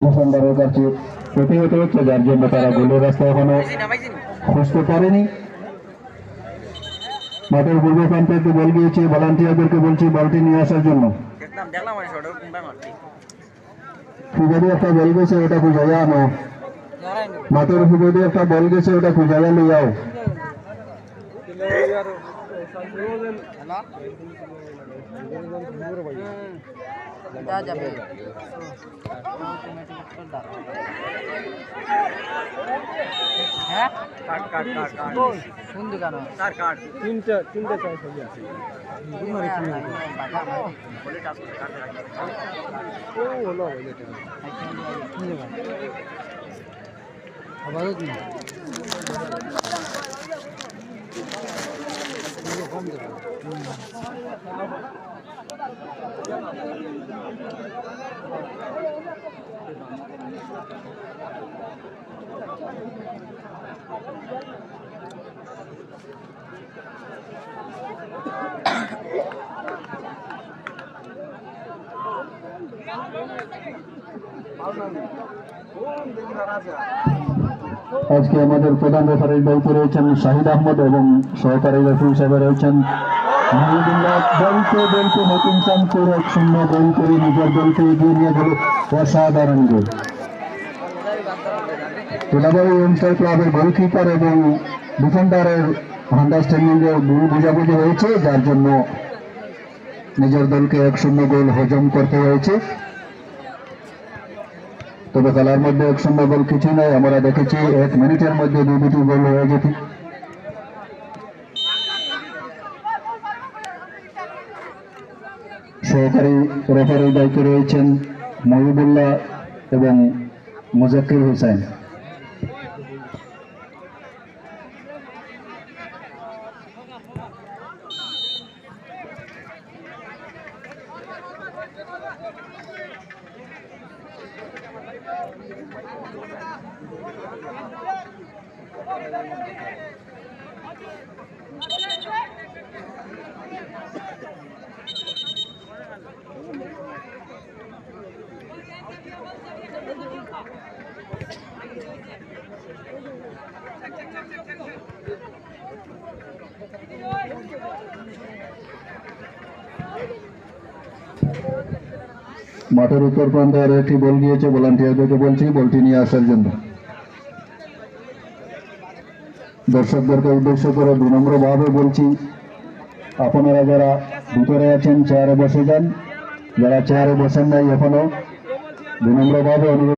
ডিফেন্ডারের কাছে প্রতিহত হচ্ছে, যার জন্য তারা গোলের রাস্তা এখনো খুঁজতে পারেনি। মাঠের পূর্ব প্রান্তে একটু বল গিয়েছে, ভলান্টিয়ারদেরকে বলছি বলটি নিয়ে আসার জন্য। ফুগদি একটা বল গেছে, ওটা খুঁজে যাও। মাঠের ফুগদি একটা বল গেছে, ওটা খুঁজে গেলে যাও। তিনটা চয়েস হয়ে আছে। আজকে আমাদের প্রধান রেফারির দায়িত্বে রয়েছেন শাহিদ আহমদ এবং সহকারী রেফারি হিসেবে রয়েছেন মাহমুদুল্লাহ। বলতে বলতে নতুন চাঁদপুর 1-0 গোল করে নিজের দলকে এগিয়ে নিয়ে গেল অসাধারণ গোল। তোলাবাড়ি ইয়ংস্টার ক্লাবের গোলকিপার এবং ডিফেন্ডারের আন্ডারস্ট্যান্ডিংয়ে ভুল বোঝাবুঝি হয়েছে, যার জন্য নিজের দলকে 1-0 গোল হজম করতে হয়েছে। তবে খেলার মধ্যে 1-0 গোল কিছু নয়, আমরা দেখেছি 1 মিনিটের মধ্যে 2-2টি গোল হয়ে যেত। সহকারী রেফারির দায়িত্বে রয়েছেন মহিবুল্লাহ এবং মুজাক্কির হোসেন। মাঠের উত্তর প্রান্তে আরো একটি বল গিয়েছে, ভলান্টিয়ারদেরকে বলছি বলটি নিয়ে আসার জন্য। দর্শকদেরকে উদ্দেশ্য করে বিনম্রভাবে বলছি, আপনারা যারা ভিতরে আছেন চেয়ারে বসে যান, যারা চেয়ারে বসেন নাই এখনো বিনম্রভাবে অনুরোধ